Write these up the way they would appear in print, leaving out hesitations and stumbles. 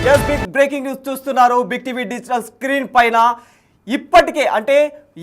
Big breaking news చూస్తున్నారు big TV digital screen పైన. ఇప్పటికే అంటే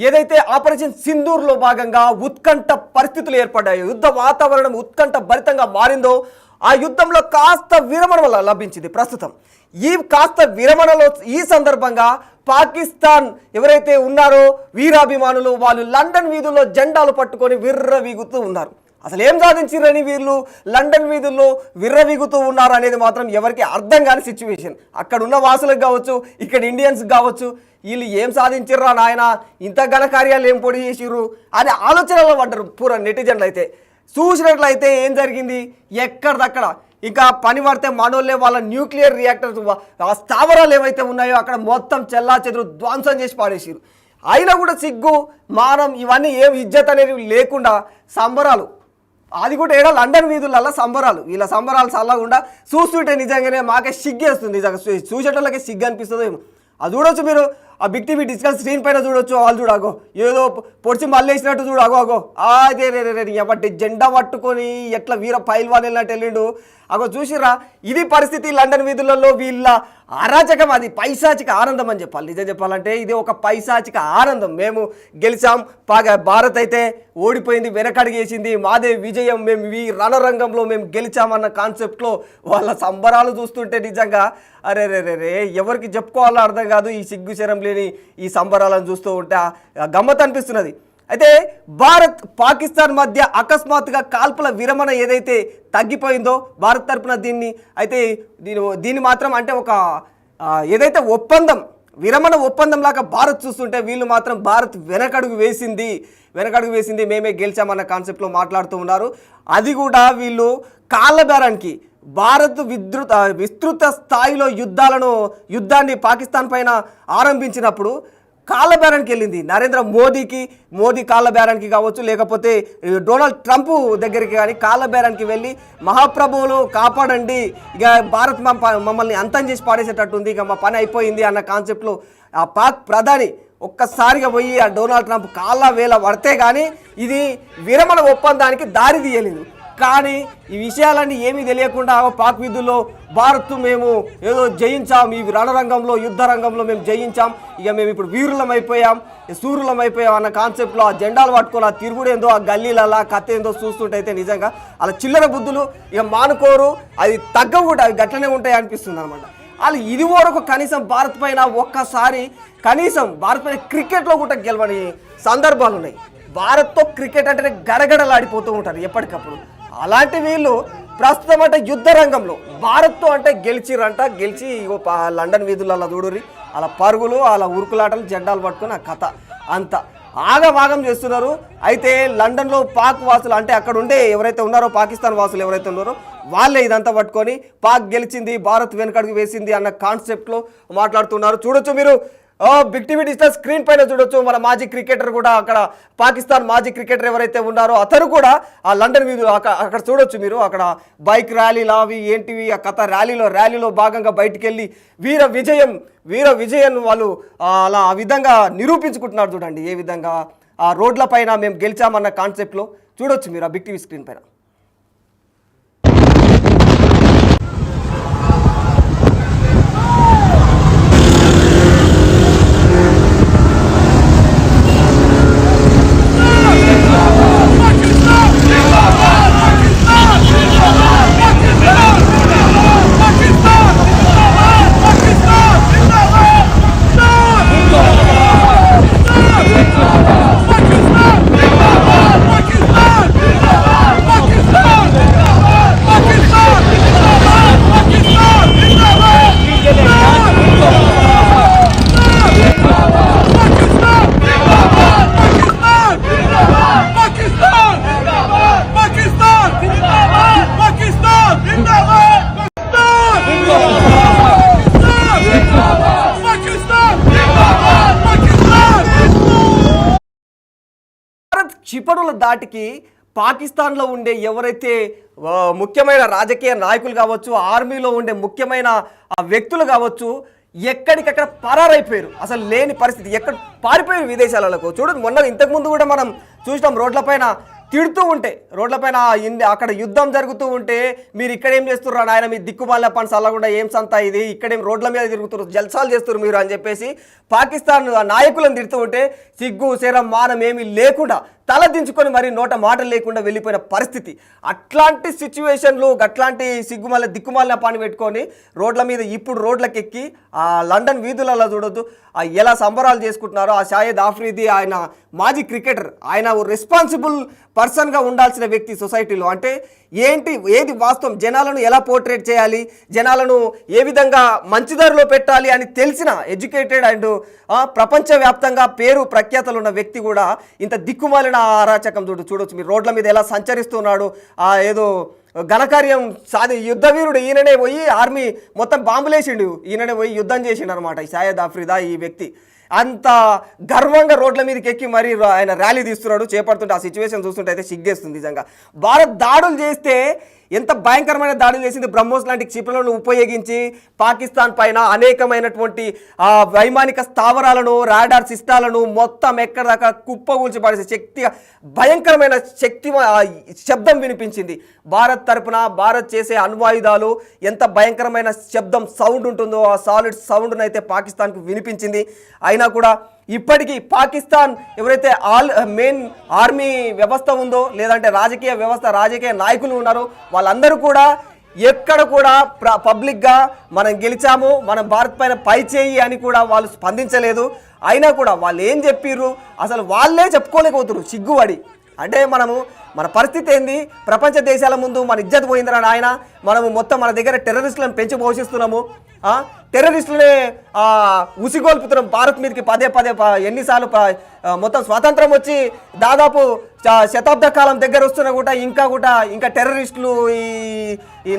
ఏదైతే ఆపరేషన్ సింధూర్లో భాగంగా ఉత్కంఠ పరిస్థితులు ఏర్పడ్డాయో, యుద్ధ వాతావరణం ఉత్కంఠ భరితంగా మారిందో, ఆ యుద్ధంలో కాస్త విరమణ వల్ల లభించింది. ప్రస్తుతం ఈ కాస్త విరమణలో ఈ సందర్భంగా పాకిస్తాన్ ఎవరైతే ఉన్నారో వీరాభిమానులు, వాళ్ళు లండన్ వీధుల్లో జెండాలు పట్టుకొని విర్రవీగుతూ ఉన్నారు. అసలు ఏం సాధించారని వీళ్ళు లండన్ వీధుల్లో విర్రవీగుతూ ఉన్నారు అనేది మాత్రం ఎవరికి అర్థం కాని సిచ్యువేషన్. అక్కడ ఉన్న వాసులకు కావచ్చు, ఇక్కడ ఇండియన్స్ కావచ్చు, వీళ్ళు ఏం సాధించారా నాయన, ఇంత ఘనకార్యాలు ఏం పొడి చేసిర్రు అనే ఆలోచనలో పడ్డారు పూర నెటిజన్లు. అయితే చూసినట్లయితే ఏం జరిగింది, ఎక్కడిదక్కడ ఇంకా పని పడితే మనోళ్ళే వాళ్ళ న్యూక్లియర్ రియాక్టర్స్ స్థావరాలు ఏవైతే ఉన్నాయో అక్కడ మొత్తం చెల్లా చెదురు ధ్వంసం చేసి పాడేసారు. అయినా కూడా సిగ్గు మానం ఇవన్నీ ఏం ఇజ్జత్ అనేవి లేకుండా సంబరాలు, అది కూడా ఏడా లండన్ వీధులలో సంబరాలు. వీళ్ళ సంబరాలు చల్లకుండా చూస్తుంటే నిజంగానే మాకే సిగ్గేస్తుంది. నిజంగా చూసేటోళ్ళకే సిగ్గు అనిపిస్తుందో ఏమో. అది చూడొచ్చు మీరు, ఆ బిగ్ టీవీ డిజిటల్ స్క్రీన్ పైన చూడొచ్చు. వాళ్ళు చూడగో ఏదో పొడిచి మళ్ళేసినట్టు చూడు, అగో అదే రే జెండా పట్టుకొని ఎట్లా వీర పైల్వాన్ వెళ్ళినట్టు వెళ్ళిండు. అగో చూసిరా, ఇది పరిస్థితి లండన్ వీధులలో వీళ్ళ అరాచకం. అది పైశాచిక ఆనందం అని చెప్పాలి. నిజం చెప్పాలంటే ఇది ఒక పైశాచిక ఆనందం. మేము గెలిచాం, భారత్ అయితే ఓడిపోయింది, వెనకడిగేసింది, మాదే విజయం, మేము ఈ రణరంగంలో మేము గెలిచామన్న కాన్సెప్ట్లో వాళ్ళ సంబరాలు చూస్తుంటే నిజంగా అరే రే ఎవరికి చెప్పుకోవాలో అర్థం కాదు. ఈ సిగ్గు శరం లేని ఈ సంబరాలను చూస్తూ ఉంటే గమ్మత్ అనిపిస్తున్నది. అయితే భారత్ పాకిస్తాన్ మధ్య అకస్మాత్తుగా కాల్పుల విరమణ ఏదైతే తగ్గిపోయిందో భారత్ తరపున దీన్ని మాత్రం అంటే ఒక ఏదైతే ఒప్పందం, విరమణ ఒప్పందం లాగా భారత్ చూస్తుంటే వీళ్ళు మాత్రం భారత్ వెనకడుగు వేసింది మేమే గెలిచామన్న కాన్సెప్ట్లో మాట్లాడుతూ ఉన్నారు. అది కూడా వీళ్ళు కాళ్ళబేరానికి భారత్ విస్తృత స్థాయిలో యుద్ధాన్ని పాకిస్తాన్ పైన ఆరంభించినప్పుడు కాళ్ళబేరానికి వెళ్ళింది. నరేంద్ర మోదీ కాళ్ళబేరానికి కావచ్చు, లేకపోతే డొనాల్డ్ ట్రంప్ దగ్గరికి కానీ కాళ్ళబేరానికి వెళ్ళి మహాప్రభువులు కాపాడండి, ఇక భారత్ మమ్మల్ని అంతం చేసి పాడేసేటట్టుంది, ఇక మా పని అయిపోయింది అన్న కాన్సెప్ట్లో ఆ పాక్ ప్రధాని ఒక్కసారిగా పోయి ఆ డొనాల్డ్ ట్రంప్ కాళ్ళ వేల పడితే కానీ ఇది విరమణ ఒప్పందానికి దారి తీయలేదు. కానీ ఈ విషయాలన్నీ ఏమీ తెలియకుండా పాక్ వీధుల్లో భారత్ మేము ఏదో జయించాం, ఈ రణరంగంలో యుద్ధ రంగంలో మేము జయించాం, ఇక మేము ఇప్పుడు సూర్యులం అయిపోయాం అన్న కాన్సెప్ట్లో ఆ జెండాలు పట్టుకొని ఆ తిరుగుడేందో, ఆ గల్లీలలా కథ ఏందో చూస్తుంటైతే నిజంగా అలా చిల్లర బుద్ధులు ఇక మానుకోరు, అది తగ్గవు కూడా, అవి గట్లనే ఉంటాయి అనిపిస్తుంది అనమాట. వాళ్ళు ఇది వరకు కనీసం భారత్ పైన ఒక్కసారి కనీసం భారత్ పైన క్రికెట్లో కూడా గెలవని సందర్భాలు ఉన్నాయి. భారత్తో క్రికెట్ అంటేనే గడగడలాడిపోతూ ఉంటారు ఎప్పటికప్పుడు. అలాంటి వీళ్ళు ప్రస్తుతం అంటే యుద్ధ రంగంలో భారత్తో అంటే గెలిచి లండన్ వీధులలో చూడురి అలా పరుగులు, అలా ఉరుకులాటలు, జెండాలు పట్టుకొని ఆ కథ అంతా ఆగమాగం చేస్తున్నారు. అయితే లండన్లో పాక్ వాసులు అంటే అక్కడ ఉండే ఎవరైతే ఉన్నారో పాకిస్తాన్ వాసులు ఎవరైతే ఉన్నారో వాళ్ళే ఇదంతా పట్టుకొని పాక్ గెలిచింది, భారత్ వెనకడుగు వేసింది అన్న కాన్సెప్ట్లో మాట్లాడుతున్నారు. చూడొచ్చు మీరు బిగ్ టీవీ డిజిటల్ స్క్రీన్ పైన చూడొచ్చు. మన మాజీ క్రికెటర్ కూడా అక్కడ పాకిస్తాన్ మాజీ క్రికెటర్ ఎవరైతే ఉన్నారో అతను కూడా ఆ లండన్ వీధులు అక్కడ చూడొచ్చు మీరు. అక్కడ బైక్ ర్యాలీలు అవి ఏంటివి ఆ కథ ర్యాలీలో భాగంగా బయటికి వెళ్ళి వీర విజయం వాళ్ళు అలా ఆ విధంగా నిరూపించుకుంటున్నారు. చూడండి ఏ విధంగా ఆ రోడ్ల పైన మేము గెలిచామన్న కాన్సెప్ట్లో చూడొచ్చు మీరు ఆ బిగ్ టీవీ స్క్రీన్ పైన. క్షిపణుల దాటికి పాకిస్తాన్లో ఉండే ఎవరైతే ముఖ్యమైన రాజకీయ నాయకులు కావచ్చు, ఆర్మీలో ఉండే ముఖ్యమైన వ్యక్తులు కావచ్చు, ఎక్కడికక్కడ పరారైపోయారు. అసలు లేని పరిస్థితి, ఎక్కడ పారిపోయారు విదేశాలకు. చూడండి మొన్న ఇంతకుముందు కూడా మనం చూసినాం రోడ్లపైన తిడుతూ ఉంటే రోడ్లపైన అక్కడ యుద్ధం జరుగుతూ ఉంటే మీరు ఇక్కడ ఏం చేస్తున్నారు నాయన, మీ దిక్కుమాల పని చల్లకుండా ఏం సంతా ఇది, ఇక్కడేం రోడ్ల మీద తిరుగుతున్నారు, జల్సాలు చేస్తున్నారు మీరు అని చెప్పేసి పాకిస్తాన్ నాయకులను తిడుతూ ఉంటే సిగ్గు శరం మానం ఏమీ లేకుండా తల దించుకొని మరి నోట మాటలు లేకుండా వెళ్ళిపోయిన పరిస్థితి. అట్లాంటి సిచ్యువేషన్లు అట్లాంటి సిగ్గుమాల దిక్కుమాలిన పని పెట్టుకొని రోడ్ల మీద ఇప్పుడు రోడ్లకెక్కి ఆ లండన్ వీధులలో చూడొద్దు ఎలా సంబరాలు చేసుకుంటున్నారో. ఆ షాహిద్ ఆఫ్రిది ఆయన మాజీ క్రికెటర్, ఆయన రెస్పాన్సిబుల్ పర్సన్గా ఉండాల్సిన వ్యక్తి సొసైటీలో. అంటే ఏది వాస్తవం, జనాలను ఎలా పోర్ట్రేట్ చేయాలి, జనాలను ఏ విధంగా మంచిదారిలో పెట్టాలి అని తెలిసిన ఎడ్యుకేటెడ్ అండ్ ప్రపంచవ్యాప్తంగా పేరు ప్రఖ్యాతలు ఉన్న వ్యక్తి కూడా ఇంత దిక్కుమాలిన అరాచకం చూడొచ్చు. మీరు రోడ్ల మీద ఎలా సంచరిస్తున్నాడు, ఏదో ఘనకార్యం యుద్ధ వీరుడు ఈయననే పోయి ఆర్మీ మొత్తం బాంబులేసిండు, ఈయననే పోయి యుద్ధం చేసిండు అనమాట ఈ షాహిద్ ఆఫ్రిదా ఈ వ్యక్తి. అంత గర్వంగా రోడ్ల మీదకి ఎక్కి మరీ ఆయన ర్యాలీ తీస్తున్నాడు చేపడుతుంటే ఆ సిచ్యువేషన్ చూస్తుంటే అయితే సిగ్గేస్తుంది నిజంగా. భారత్ దాడులు చేస్తే ఎంత భయంకరమైన దాడులు చేసింది, బ్రహ్మోస్ లాంటి క్షిపణులను ఉపయోగించి పాకిస్తాన్ పైన అనేకమైనటువంటి వైమానిక స్థావరాలను రాడార్ సిస్టాలను మొత్తం ఎక్కడ దాకా కుప్పగూల్చి పడేసే శక్తి భయంకరమైన శబ్దం వినిపించింది. భారత్ తరపున భారత్ చేసే అణ్వాయుధాలు ఎంత భయంకరమైన శబ్దం సౌండ్ ఉంటుందో ఆ సాలిడ్ సౌండ్ను అయితే పాకిస్తాన్కు వినిపించింది. అయినా కూడా ఇప్పటికీ పాకిస్తాన్ ఎవరైతే మెయిన్ ఆర్మీ వ్యవస్థ ఉందో లేదంటే రాజకీయ వ్యవస్థ రాజకీయ నాయకులు ఉన్నారో వాళ్ళందరూ కూడా ఎక్కడ కూడా పబ్లిక్గా మనం గెలిచాము, మనం భారత్ పైన పై చేయి అని కూడా వాళ్ళు స్పందించలేదు. అయినా కూడా వాళ్ళు ఏం చెప్పిర్రు అసలు వాళ్ళే చెప్పుకోలేకపోతున్నారు సిగ్గుపడి. అంటే మన పరిస్థితి ఏంది, ప్రపంచ దేశాల ముందు మన ఇజ్జత్ పోయిందిరా ఆయన, మనము మొత్తం మన దగ్గర టెర్రరిస్టులను పెంచి పోషిస్తున్నాము, టెర్రరిస్టులనే ఉసిగొల్పుతున్నాం భారత్ మీదకి పదే ఎన్నిసార్లు మొత్తం స్వాతంత్రం వచ్చి దాదాపు శతాబ్ద కాలం దగ్గర వస్తున్నా కూడా ఇంకా టెర్రరిస్టులు ఈ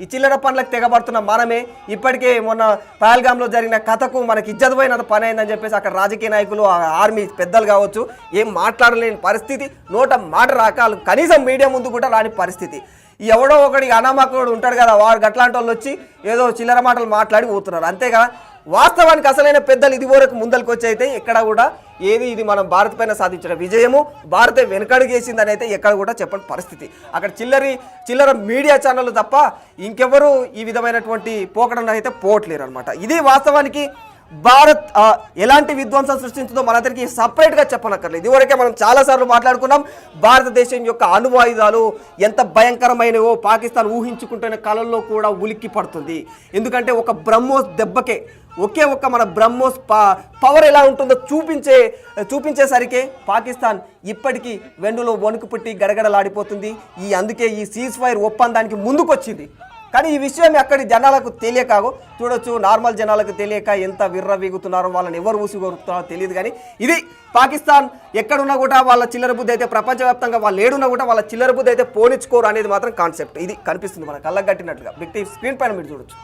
చిల్లర పనులకు తెగబడుతున్న మనమే. ఇప్పటికే మొన్న పహల్గామ్లో జరిగిన కథకు మనకి ఇజ్జత్ పని అయిందని చెప్పేసి అక్కడ రాజకీయ నాయకులు ఆర్మీ పెద్దలు కావచ్చు ఏం మాట్లాడలేని పరిస్థితి, నోట మాట రాకాలు కనీసం మీడియా ముందు కూడా రాని పరిస్థితి. ఎవడో ఒకడికి అనామకుడు ఉంటాడు కదా, వాడు అట్లాంటి వాళ్ళు వచ్చి ఏదో చిల్లర మాటలు మాట్లాడి పోతున్నారు అంతేగా. వాస్తవానికి అసలైన పెద్దలు ఇదివరకు ముందరికి వచ్చి అయితే ఎక్కడ కూడా ఇది మనం భారత్ పైన సాధించిన విజయము, భారతే వెనుకడుగేసిందని అయితే ఎక్కడ కూడా చెప్పని పరిస్థితి. అక్కడ చిల్లర మీడియా ఛానళ్ళు తప్ప ఇంకెవరు ఈ విధమైనటువంటి పోకడను అయితే పోవట్లేరు అనమాట. ఇది వాస్తవానికి భారత్ ఎలాంటి విధ్వంసం సృష్టించిందో మనందరికీ సపరేట్గా చెప్పనక్కర్లేదు. ఇదివరకే మనం చాలాసార్లు మాట్లాడుకున్నాం. భారతదేశం యొక్క అణ్వాయుధాలు ఎంత భయంకరమైనవో పాకిస్తాన్ ఊహించుకుంటున్న కళల్లో కూడా ఉలిక్కి పడుతుంది. ఎందుకంటే ఒక బ్రహ్మోస్ దెబ్బకే మన బ్రహ్మోస్ పవర్ ఎలా ఉంటుందో చూపించేసరికి పాకిస్తాన్ ఇప్పటికీ వెన్నులో వణుకు పుట్టి గడగడలాడిపోతుంది. అందుకే ఈ సీజ్ ఫైర్ ఒప్పందానికి ముందుకొచ్చింది. కానీ ఈ విషయం అక్కడి జనాలకు తెలియకాగో చూడొచ్చు, నార్మల్ జనాలకు తెలియక ఎంత విర్రవీగుతున్నారో, వాళ్ళని ఎవరు ఊసిగొరుతున్నారో తెలియదు. కానీ ఇది పాకిస్తాన్ ఎక్కడున్నా కూడా వాళ్ళ చిల్లర బుద్ధి అయితే ప్రపంచవ్యాప్తంగా వాళ్ళు ఏడున్నా కూడా వాళ్ళ చిల్లర బుద్ధి అయితే పోనిచ్చుకోరు అనేది మాత్రం కాన్సెప్ట్. ఇది కనిపిస్తుంది మన కళ్ళకు కట్టినట్లుగా. బిగ్ టీవీ స్క్రీన్ పైన మీరు చూడొచ్చు.